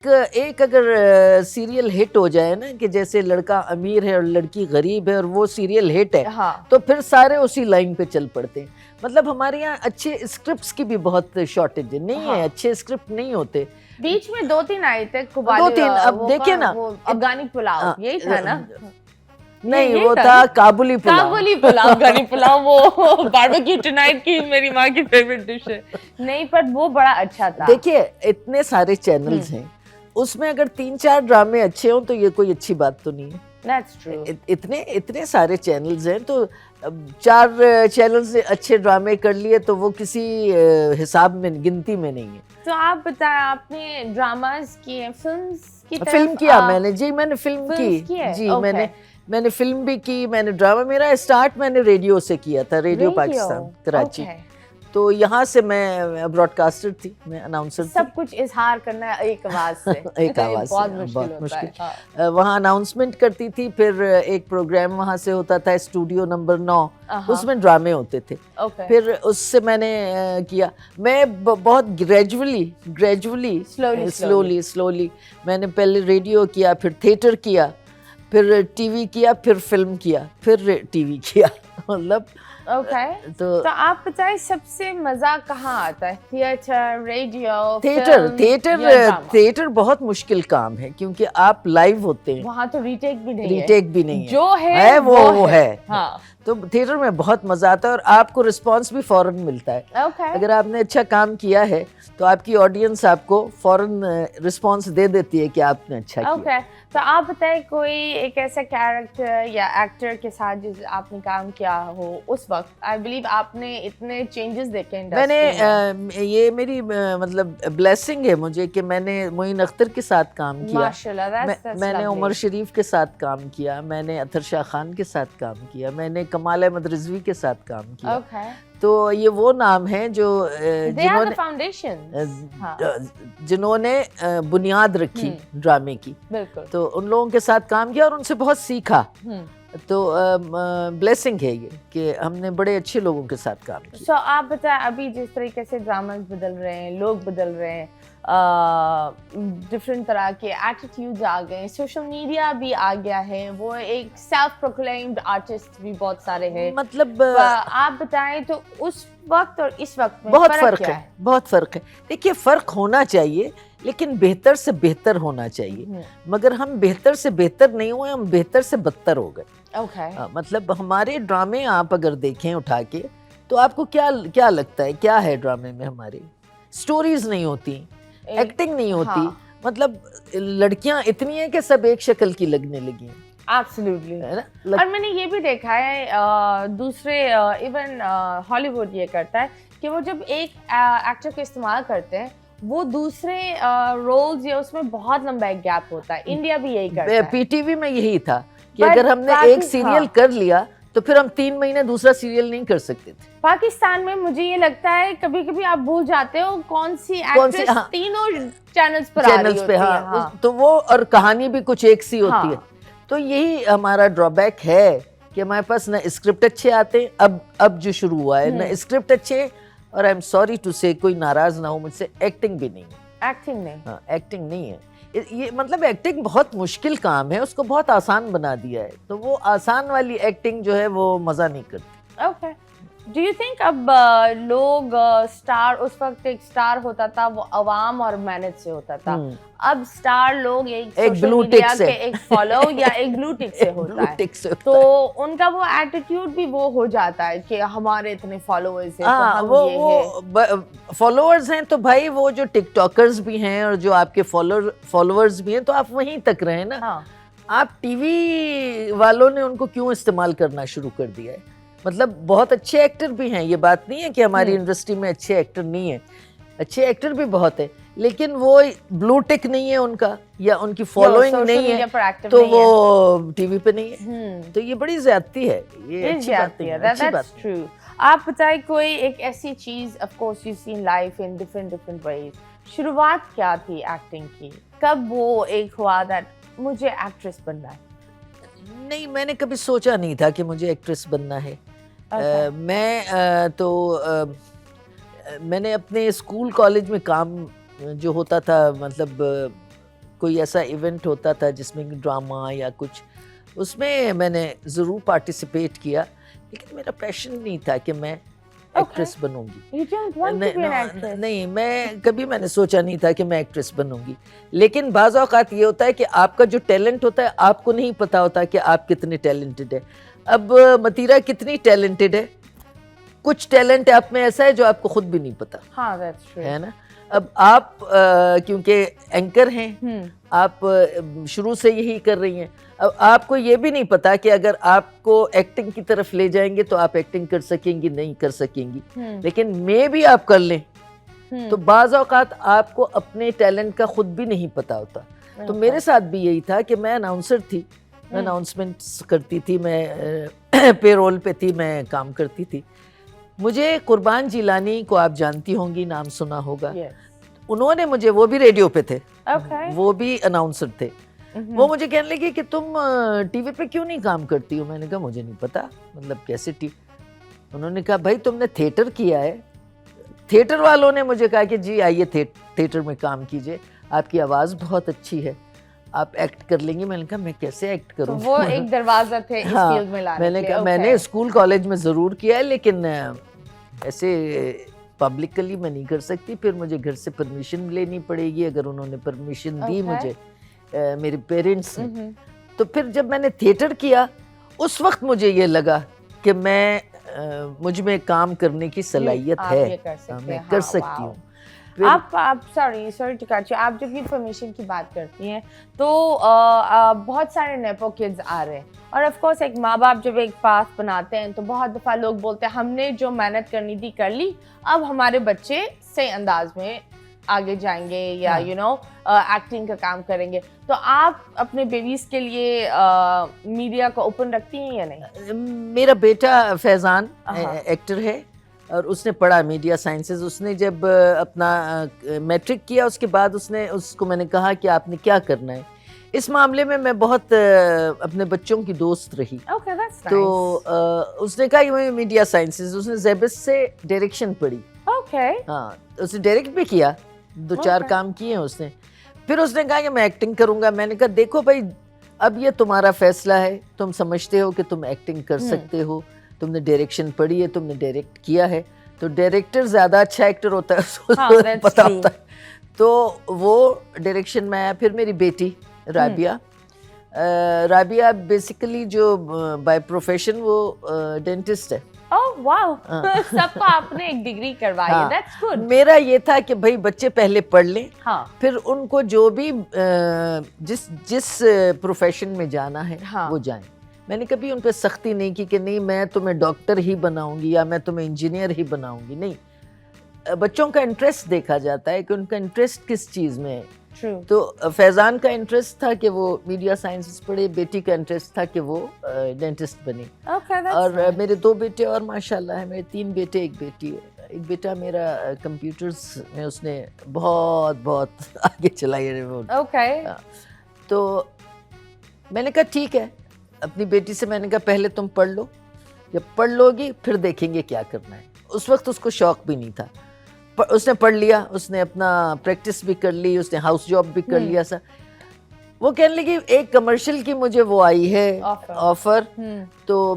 एक अगर serial hit हो जाए ना, कि जैसे लड़का अमीर है और लड़की गरीब है और वो सीरियल हिट है, हाँ, तो फिर सारे उसी लाइन पे चल पड़ते हैं। मतलब हमारे यहाँ अच्छे स्क्रिप्ट्स की भी बहुत शॉर्टेज है, नहीं है, हाँ। अच्छे स्क्रिप्ट नहीं होते। बीच में 2-3 आए थे कुबाली, 2-3 अब वो देखिए कौन, ना, वो अफगानी पुलाव, यही था ना? नहीं ये वो था था ना? काबुली पुलाव। काबुली पुलाव, अफगानी पुलाव, वो बारबेक्यू टुनाइट की मेरी माँ की फेवरेट डिश है। नहीं, पर वो बड़ा अच्छा था। देखिए इतने सारे चैनल्स हैं, उसमें अगर 3-4 ड्रामे अच्छे हों तो ये कोई अच्छी बात तो नहीं है। That's true. इतने इतने सारे चैनल्स हैं, तो अब 4 चैनल्स ने अच्छे ड्रामे कर लिए तो वो किसी हिसाब में, गिनती में नहीं है। तो आप बताएं, आपने ड्रामास किए, फिल्म्स की तरफ फिल्म किया मैंने जी, मैंने फिल्म फिल्म्स की की है? जी। Okay. मैंने फिल्म भी की, मैंने ड्रामा, मेरा स्टार्ट मैंने रेडियो से किया था, रेडियो पाकिस्तान कराची। Okay. तो यहाँ से मैं ब्रॉडकास्टर थी, मैं अनाउंसर थी। सब कुछ इजहार करना एक आवाज से एक आवाज से, बहुत बहुत मुश्किल होता है। हाँ। वहाँ अनाउंसमेंट करती थी, फिर एक प्रोग्राम वहाँ से होता था स्टूडियो नंबर 9, उसमें ड्रामे होते थे। Okay. फिर उससे मैंने किया। मैं बहुत ग्रेजुअली स्लोली मैंने पहले रेडियो किया, फिर थिएटर किया, फिर टीवी किया, फिर फिल्म किया, फिर टीवी किया। मतलब Okay. तो आप बताइए सबसे मजा कहाँ आता है? थिएटर, रेडियो, थिएटर बहुत मुश्किल काम है, क्योंकि आप लाइव होते हैं, वहाँ तो रीटेक भी नहीं है, जो है वो है। हाँ। तो थिएटर में बहुत मजा आता है और आपको रिस्पांस भी फौरन मिलता है। Okay. अगर आपने अच्छा काम किया है तो आपकी ऑडियंस आपको फौरन रिस्पांस दे देती है कि आपने अच्छा किया। तो आप बताइए कोई एक ऐसा कैरेक्टर या एक्टर के साथ जिस आपने काम किया हो उस वक्त। आई बिलीव आपने इतने चेंजेस देखे इंडस्ट्री में। ये मेरी मतलब ब्लेसिंग है मुझे कि मैंने मोइन अख्तर के साथ काम किया, माशाल्लाह, मैंने उमर शरीफ के साथ काम किया, मैंने अतर शाह खान के साथ काम किया, मैंने कमाल अहमद रिजवी के साथ काम किया। तो ये वो नाम हैं जो जिन्होंने बुनियाद रखी ड्रामे की। बिल्कुल। तो उन लोगों के साथ काम किया और उनसे बहुत सीखा। तो ब्लेसिंग है ये कि हमने बड़े अच्छे लोगों के साथ काम किया। आप बताएं, अभी जिस तरीके से ड्रामास बदल रहे हैं, लोग बदल रहे हैं, डिफरेंट तरह के एटीट्यूड्स आ गए, सोशल मीडिया भी आ गया है, वो एक सेल्फ प्रोक्लेम्ड आर्टिस्ट भी बहुत सारे हैं। मतलब आप बताएं तो उस वक्त और इस वक्त में बहुत फर्क है, बहुत फर्क है। देखिए फर्क होना चाहिए, लेकिन बेहतर से बेहतर होना चाहिए। मगर हम बेहतर से बेहतर नहीं हुए, हम बेहतर से बदतर हो गए। मतलब हमारे ड्रामे आप अगर देखें उठा के, तो आपको क्या लगता है क्या है ड्रामे में? हमारी स्टोरीज नहीं होती, एक्टिंग नहीं होती। मतलब लड़कियां इतनी हैं कि सब एक शक्ल की लगने लगी हैं। Absolutely. है ना? और मैंने ये भी देखा है, दूसरे इवन हॉलीवुड ये करता है कि वो जब एक एक्टर को इस्तेमाल करते हैं, वो दूसरे रोल्स या उसमें बहुत लंबा एक गैप होता है। इंडिया भी यही करता है। पीटीवी में यही था कि अगर हमने एक सीरियल कर लिया तो फिर हम 3 महीने दूसरा सीरियल नहीं कर सकते थे। पाकिस्तान में मुझे ये लगता है कभी कभी आप भूल जाते हो कौन सी एक्ट्रेस तीनों चैनल्स पर आ रही होती है। तो वो और कहानी भी कुछ एक सी होती है। तो यही हमारा ड्रॉबैक है कि हमारे पास ना स्क्रिप्ट अच्छे आते हैं। अब जो शुरू हुआ है ना स्क्रिप्ट अच्छे, और आई एम सॉरी टू से, कोई नाराज ना हो मुझसे, एक्टिंग भी नहीं है। एक्टिंग नहीं है। ये मतलब एक्टिंग बहुत मुश्किल काम है, उसको बहुत आसान बना दिया है। तो वो आसान वाली एक्टिंग जो है वो मजा नहीं करती। ओके। डू यू थिंक अब लोग स्टार, उस वक्त एक स्टार होता था वो अवाम और मेहनत से होता था, अब स्टार लोग एक ब्लू टिक से, एक फॉलो या एक ब्लू टिक से होता है। तो उनका वो एटीट्यूड भी वो हो जाता है कि हमारे इतने फॉलोअर्स हैं, तो हम वो फॉलोअर्स हैं तो भाई वो जो टिकटॉकर्स भी हैं और जो आपके फॉलोअर्स भी हैं, तो आप वहीं तक रहे ना। आप टीवी वालों ने उनको क्यों इस्तेमाल करना शुरू कर दिया है? मतलब बहुत अच्छे एक्टर भी हैं, ये बात नहीं है कि हमारी इंडस्ट्री में अच्छे एक्टर नहीं है, अच्छे एक्टर भी बहुत है, लेकिन वो ब्लू टिक नहीं है उनका, या उनकी फॉलोइंग नहीं है, तो वो टीवी पे नहीं है। तो ये बड़ी ज्यादती है, ये अच्छी बात नहीं है, अच्छी बात नहीं। आप बताइए कोई एक ऐसी चीज, of course you seen life in different ways, शुरुआत क्या थी एक्टिंग की? कब वो एक हुआ दैट मुझे एक्ट्रेस बनना है? नहीं, मैंने कभी सोचा नहीं था कि मुझे एक्ट्रेस बनना है। मैंने अपने स्कूल कॉलेज में काम जो होता था, मतलब कोई ऐसा इवेंट होता था जिसमें ड्रामा या कुछ, उसमें मैंने ज़रूर पार्टिसिपेट किया, लेकिन मेरा पैशन नहीं था कि मैं एक्ट्रेस बनूंगी। नहीं, मैंने सोचा नहीं था कि मैं एक्ट्रेस बनूंगी। लेकिन बाज़ औक़ात ये होता है कि आपका जो टैलेंट होता है आपको नहीं पता होता कि आप कितने टैलेंटेड है। अब मतीरा कितनी टैलेंटेड है, कुछ टैलेंट आप में ऐसा है जो आपको खुद भी नहीं पता। हाँ, that's true. है ना। अब आप क्योंकि एंकर हैं, आप शुरू से यही कर रही हैं, अब आपको ये भी नहीं पता कि अगर आपको एक्टिंग की तरफ ले जाएंगे तो आप एक्टिंग कर सकेंगी नहीं कर सकेंगी, लेकिन मे भी आप कर लें तो बाज़ औक़ात आपको अपने टैलेंट का खुद भी नहीं पता होता। तो मेरे साथ भी यही था कि मैं अनाउंसर थी, मैं अनाउंसमेंट्स करती थी, मैं पेरोल पे थी, मैं काम करती थी। मुझे कुर्बान जिलानी को आप जानती होंगी, नाम सुना होगा। उन्होंने मुझे, वो भी रेडियो पे थे, वो भी अनाउंसर थे, वो मुझे कहने लगे कि तुम टीवी पे क्यों नहीं काम करती हो। मैंने कहा मुझे नहीं पता, मतलब कैसे उन्होंने कहा भाई तुमने थिएटर किया है। थिएटर वालों ने मुझे कहा कि जी आइए थिएटर में काम कीजिए, आपकी आवाज़ बहुत अच्छी है, आप एक्ट कर लेंगी। मैंने कहा मैं कैसे एक्ट करूँ। तो वो एक दरवाजा थे इस फील्ड में लाने मैंने कहा मैंने स्कूल कॉलेज में ज़रूर किया है, लेकिन ऐसे पब्लिकली मैं नहीं कर सकती, फिर मुझे घर से परमिशन लेनी पड़ेगी। अगर उन्होंने परमिशन दी मुझे, मेरे पेरेंट्स ने, तो फिर जब मैंने थिएटर किया उस वक्त मुझे ये लगा कि मुझ में काम करने की सलाहियत है, मैं कर सकती हूँ। आप सॉरी टू कट यू, आप जब ये परमिशन की बात करती हैं तो बहुत सारे नेपो किड्स आ रहे हैं, और ऑफ कोर्स एक माँ बाप जब एक पाथ बनाते हैं तो बहुत दफ़ा लोग बोलते हैं हमने जो मेहनत करनी थी कर ली, अब हमारे बच्चे सही अंदाज में आगे जाएंगे या यू नो एक्टिंग का काम करेंगे। तो आप अपने बेबीज के लिए मीडिया को ओपन रखती हैं या नहीं? मेरा बेटा फैज़ान एक्टर है और उसने पढ़ा मीडिया साइंसेज। उसने जब अपना मैट्रिक किया उसके बाद उसको मैंने कहा कि आपने क्या करना है। इस मामले में मैं बहुत अपने बच्चों की दोस्त रही। Okay, that's nice. तो उसने कहा कि मीडिया साइंसेज, उसने ज़ेबिस से डायरेक्शन पढ़ी। Okay. हाँ, उसने डायरेक्ट भी किया, 2-4 काम किए हैं उसने। फिर उसने कहा कि मैं एक्टिंग करूँगा। मैंने कहा देखो भाई, अब ये तुम्हारा फैसला है, तुम समझते हो कि तुम एक्टिंग कर सकते हो, तुमने डायरेक्शन पढ़ी है, तुमने डायरेक्ट किया है, तो डायरेक्टर ज़्यादा अच्छा एक्टर होता है, उसको पता होता है। तो वो डायरेक्शन में आया। फिर मेरी बेटी राबिया बेसिकली जो बाय प्रोफेशन वो डेंटिस्ट है। ओह वाओ, सबको आपने एक डिग्री करवाई है, दैट्स गुड। मेरा ये था कि भाई बच्चे पहले पढ़ लें, फिर उनको जो भी जिस प्रोफेशन में जाना है वो जाएं। मैंने कभी उन पर सख्ती नहीं की कि नहीं मैं तुम्हें डॉक्टर ही बनाऊंगी या मैं तुम्हें इंजीनियर ही बनाऊंगी, नहीं। बच्चों का इंटरेस्ट देखा जाता है कि उनका इंटरेस्ट किस चीज़ में है। तो फैज़ान का इंटरेस्ट था कि वो मीडिया साइंसेस पढ़े, बेटी का इंटरेस्ट था कि वो डेंटिस्ट बने। और मेरे 2 बेटे और माशाल्लाह है, मेरे 3 बेटे 1 बेटी है। एक बेटा मेरा कंप्यूटर्स में उसने बहुत आगे चलाई है। तो मैंने कहा ठीक है, अपनी बेटी से मैंने कहा पहले तुम पढ़ लो, जब पढ़ लोगी फिर देखेंगे क्या करना है। उस वक्त उसको शौक भी नहीं था, उसने पढ़ लिया, उसने अपना प्रैक्टिस भी कर ली, उसने हाउस जॉब भी कर लिया सा। वो कहने लगी एक कमर्शियल की मुझे वो आई है ऑफर, तो